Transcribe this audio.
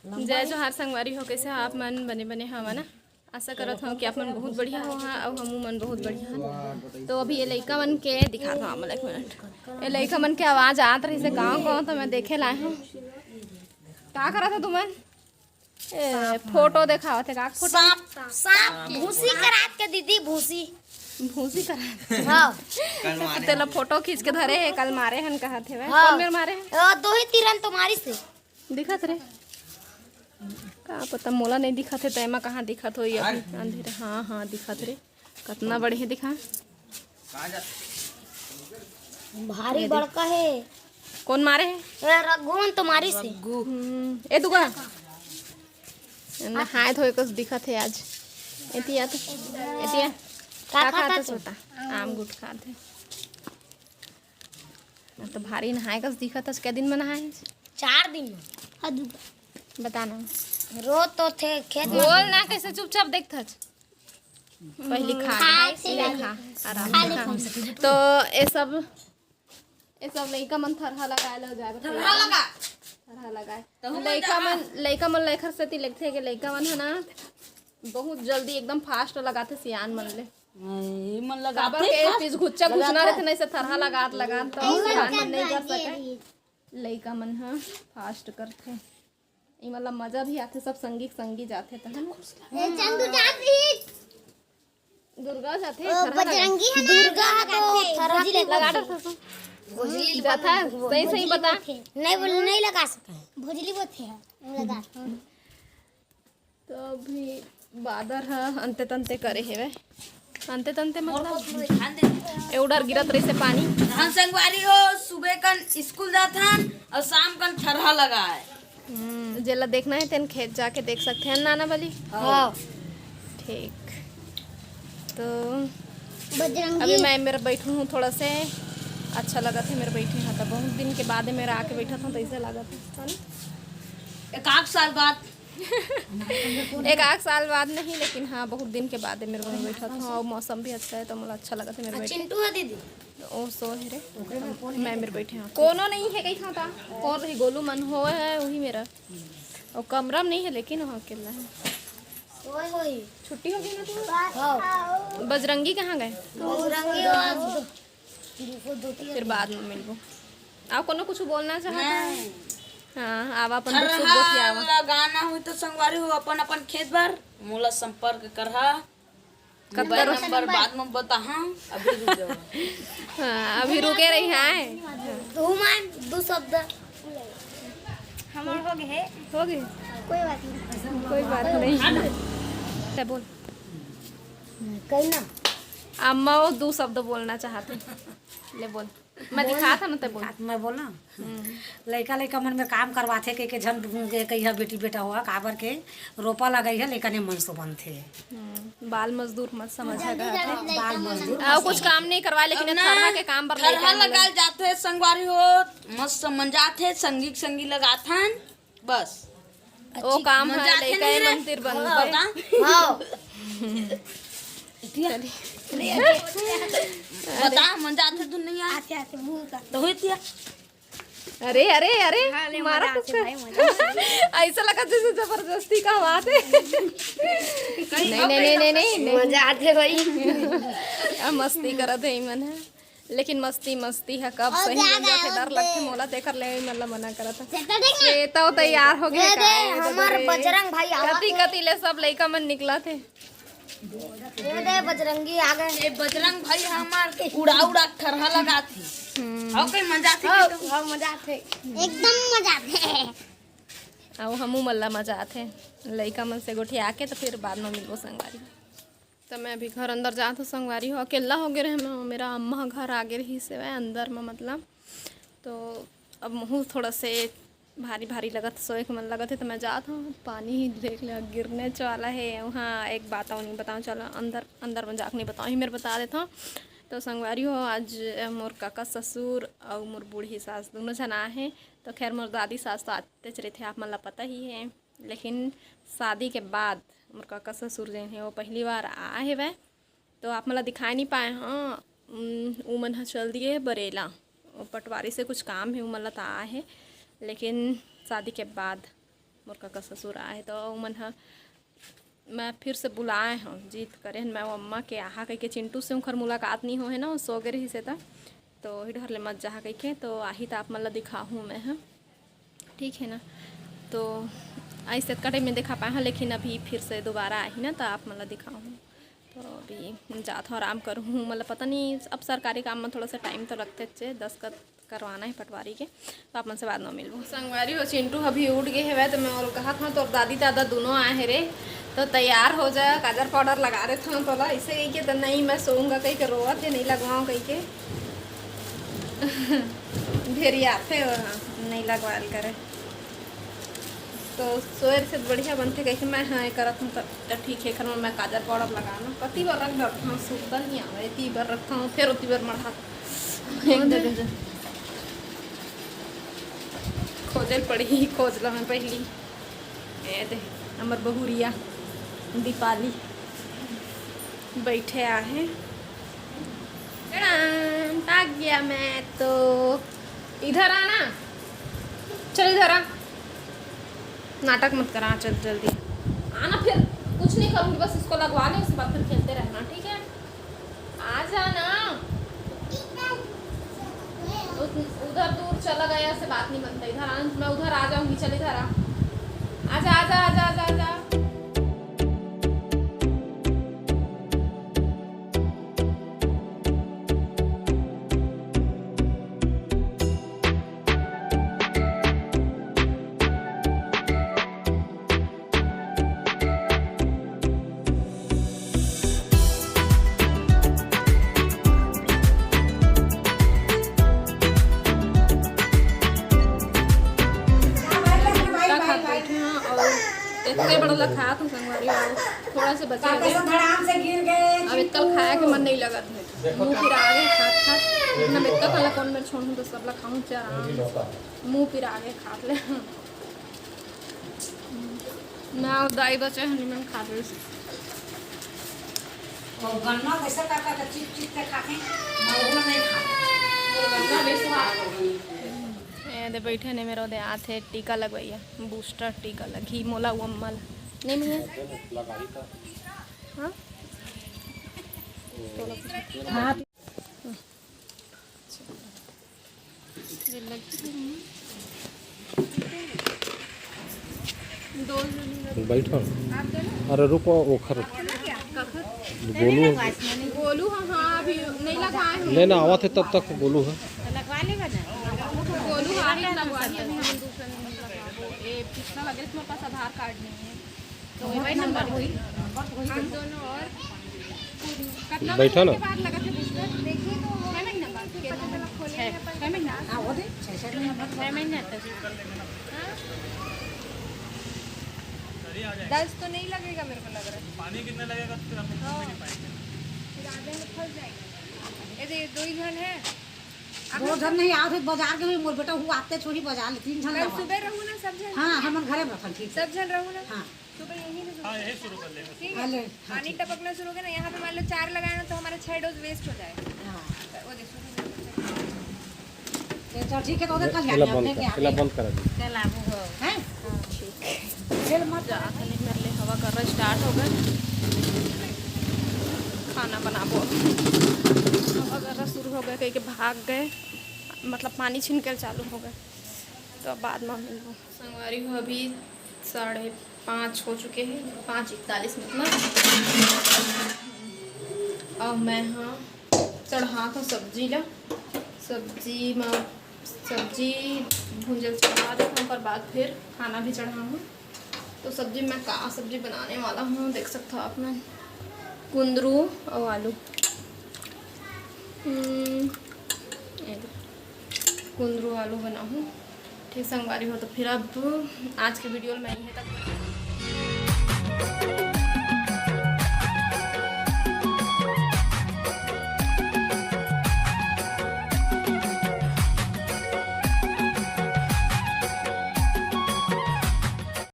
जय जोहार संगवारी हो, कैसे आप मन बने बने हवा ना। आशा करत हूँ कि आप मन बहुत बढ़िया हो हाँ और हमू मन बहुत बढ़िया हैं। तो अभी ये लइका मन के दिखाता हूँ एक मिनट। ये लइका मन के आवाज़ आत रही से गाँव तो मैं देखे लाए हूँ। का करा था तुमन? फोटो दिखावा थे का? फोटो सांप भूसी करात के दीदी भूसी करा। हाँ तेला फोटो खींच के धरे है, कल मारे हन कहा थे वे। कौन मेरे मारे है? दो ही तीरन तुम्हारी से दिखत रे का पता, मोला नहीं दिखत है तैमा कहाँ दिखत हो अभी अंधेरे। हाँ हाँ दिखत रे, कितना बड़े है दिखा। भारी बड़का है। कौन मारे है? रघुवन तुम्हारी से ए दुगा नहाए धोए कस दिखत है आज। एतिया तो एतिया का खाता सोता आम गुट खाते ना तो भारी नहाए कस दिखत है। क्या दिन में नहाए? 4 दिन में। बताना रो तो थे खेत में। बोल ना, कैसे चुपचाप देखता पहली खा आराम से। तो ये सब लइका मन थरहा लगाए लो जाए थरहा लगाए लइका मन लेखर से ती लगथे कि लइका मन है ना बहुत जल्दी एकदम फास्ट लगाते सियान मन ले मन काबर के पीस घुच्चा घुसना रहते नहीं से थरहा लगात तो सियान मन नहीं कर सके। लइका मन हा फास्ट करथे, ई मतलब मजा भी आते, सब संगी जाते तो है ना। चंदू जाती दुर्गा जाते बजरंगी है दुर्गा तो थरहा लगा था भोजली जाता सही बता। नहीं लगा सके भोजली वो थे लगा। तो अभी बादर है अंते तंते करे हेवे अंते तंते मतलब एवढा गिरत रही से पानी। हम संगवारी हो सुबह कन स्कूल जाथन और शाम कन थरहा लगाए। जेला देखना है तेन खेत जाके देख सकते हैं नाना वाली। हाँ ठीक, तो बजरंगी अभी मैं मेरा बैठू हूँ थोड़ा से अच्छा लगा था मेरे बैठे यहाँ। तो बहुत दिन के बाद मेरा आके बैठा था तो ऐसा लगा था एक आध साल बाद एक आध साल बाद नहीं, लेकिन हाँ बहुत दिन के बाद मेरे को बैठा था और मौसम भी अच्छा है तो मुझे अच्छा लगा था मेरे बैठे। चिंटू है दीदी ओ सो है रे मैं मेरे बैठे हाँ कोनो नहीं है कहीं था कौन रही गोलू मन हो है वही मेरा और कमरा में नहीं है लेकिन वहाँ अकेला है। वही छुट्टी हो गई ना हाँ तो बजरंगी कहाँ गए? बजरंगी फिर बाद में मिलबो। आप कोनो कुछ बोलना चाहता है? हाँ आवा अपन थरहा लगाना हुई तो संगवारी हो अपन अपन खेत बार मोला संपर्क करहा मोबाइल नंबर बाद में बता। हाँ अभी रुक जाओ। हाँ अभी रुके रही है तू मान 2 शब्द हमारे हो गए कोई बात नहीं क्या बोल कहीं ना अम्मा वो 2 शब्द बोलना चाहते ले बोल। मैं दिखा था ना तब बोल। मैं बोलना लड़का मन में काम करवाथे के झन कहिया बेटी बेटा हुआ काबर के रोपा लगाई है लेकिन मन से बनथे। बाल मजदूर मत समझा बाल मजदूर और कुछ काम नहीं करवाए लेकिन थरहा के काम पर थरहा लगाल जाते संगवारी हो मस्त मन जाते संगी लगाथन बस वो काम है लइका मंदिर बनते। हाँ बता मन जाते दुनिया तो होती है। अरे मारा कुछ ऐसा लगा जैसे जबरदस्ती का बात है। नहीं मजा आते भाई मस्ती करत है मन है लेकिन मस्ती है कब सही बन जाते डर लगते मोला देकर ले मतलब मना करत है। तो तैयार हो गए हमार बजरंग भाई कति ले सब लइका मन निकला थे। ये दे बजरंगी आ गए। ये बजरंग भाई हमार उड़ा थरहा लगाती और कहीं मजा आती हाँ मजा आते एकदम मजा आते और हमू मल्ला मजा आते लइका मन से गोठी आके तो फिर बाद में मिलबो संगवारी। तो मैं अभी घर अंदर जात हूँ संगवारी हो अकेला हो गए रहे मेरा अम्मा घर आगे रही से वह अंदर में मतलब। तो अब मुँह थोड़ा से भारी लगत सोए के मन लगत है तो मैं जाता हूँ पानी ही देख ले गिरने वाला है वहाँ। एक बात और नहीं बताऊँ चलो अंदर में जाकर नहीं बताऊँ ही मेरे बता देता हूँ। तो संगवारी हो आज मोर काका ससुर और मोर बूढ़ी सास दोनों जन आए हैं। तो खैर मोर दादी सास तो आते चले थे आप मतलब पता ही है, लेकिन शादी के बाद मोर काका ससुर जो है वो पहली बार आए है वह। तो आप मतलब दिखाई नहीं पाए। हाँ वो मन चल दिए बरेला पटवारी से कुछ काम है वो मतलब तो आए है लेकिन शादी के बाद मोर का ससुर आए तो मन ह मैं फिर से बुलाए हूँ जीत करे मैं वो अम्मा के आहा कह के चिंटू से उखर मुलाकात नहीं हो है ना सो गए रही से तो ही डर ले मत जहा कह के तो आही तो आप मतलब दिखाऊँ मैं हाँ ठीक है ना। तो ऐसे कटे में दिखा पाए लेकिन अभी फिर से दोबारा आई ना तो आप मतलब दिखाऊँ तो अभी जाता हूँ आराम करूँ मतलब पता नहीं अब सरकारी काम में थोड़ा सा टाइम तो लगते थे दस्तखत करवाना है पटवारी के तो आप मन से बाद में मिलूँ। संगवारी हो चिंटू अभी उठ गए है तो मैं और कहा था तो दादी दादा दोनों आए हैं रे तो तैयार हो जाए काजल पाउडर लगा रहे थे तो ऐसे कही के तो नहीं मैं सोऊंगा कहीं के रोआ थे नहीं लगवाऊँ कहीं के ढेरी आते नहीं लगवा करे तो सोएर से बढ़िया बनते कहीं मैं हाँ करत हूँ तो ठीक है खर मैं काजल पाउडर लगाना कति बार रख रखा हूँ सूखता नहीं आ इतनी बार रखा हूँ फिर उतनी बार मढ़ा एक जगह खोजल पड़ी खोज लो मैं पहली ए दे हमार बहुरिया दीपाली बैठे आहे भाग गया मैं तो इधर आना चल इधर आ नाटक मत करा चल जल्दी आना फिर कुछ नहीं करूँगी बस इसको लगवा ले उसके बाद फिर खेलते रहना ठीक है आ जाना उधर दूर चला गया से बात नहीं बनता इधर आना मैं उधर आ जाऊंगी चल इधर आ आजा आजा आजा आजा आजा इतने बड़ा खा तुम संगवारी और थोड़ा से बचा से गिर गए अब इतना खाया कि मन नहीं लगा मुँह पिरा गए खात खात इतना इतना खाला कौन मैं छोड़ूँ तो सब लोग खाऊँ चार मुँह पिरा गए खात ले मैं दाई बचे हनी मैं खा रही गन्ना कैसा काका का चिप चिप के खाते मौला नहीं खाते दे बैठे ने मेरे दे आथे टीका लगवाइया बूस्टर टीका लगी मोला वो अम्मल नहीं मिले हाँ हाँ बैठो अरे रुको ओखर बोलू हाँ अभी नहीं लगाए लेना आवा थे तब तक बोलू है लगवा लेगा ना बोलू हाँ लगवा लिया अभी हम दूसरा नहीं लगवाबो ये पिछला लगे मेरे पास आधार कार्ड नहीं है तो वही नंबर हुई हम दोनों और कितना बैठा ना बाद लगा थे बूस्टर देखिए तो 6 महीना बाद कितना खोले 6 महीना हां वो दे 6 महीना तक 10 तो नहीं लगेगा मेरे को लग रहा है पानी कितना लगेगा फिर हम नहीं पाएंगे फिर आधे में फंस जाएगा ये 2 ही घर है दो जन नहीं आओ थे बाजार के भी मोर बेटा हूँ आते छोड़ी बाजार ले 3 जन कल सुबह रहूँ ना सब जन हाँ हम घरे रखल ठीक सब जन रहूँ ना हाँ सुबह यहीं से हाँ यही शुरू कर लेंगे ठीक अले, है पानी टपकना शुरू हो गया ना यहाँ पे मान लो 4 लगाए ना तो हमारा 6 डोज वेस्ट हो जाएगा हाँ वो देखो चल ठीक है तो उधर कल इला बंद कर इला बंद कर दे चल आबू हैं ठीक चल मत जा खाली मेरे लिए हवा कर रहा स्टार्ट हो गया खाना बनाबो हवा कर रहा शुरू हो गया कहीं के भाग गए मतलब पानी छीनकर चालू हो गए तो अब बाद में मिलूँ संगवारी हो अभी 5:30 हो चुके हैं 5:41 मतलब अब मैं हाँ चढ़ा था सब्जी ला सब्जी भूंजल चढ़ा देता हूँ पर बाद फिर खाना भी चढ़ाऊँ तो सब्जी मैं का सब्जी बनाने वाला हूँ देख सकते हो आप ना कुंदरू और आलू कुंदरू आलू बनाऊँ ठीक संगवारी हो तो फिर अब आज के वीडियो में यहीं तक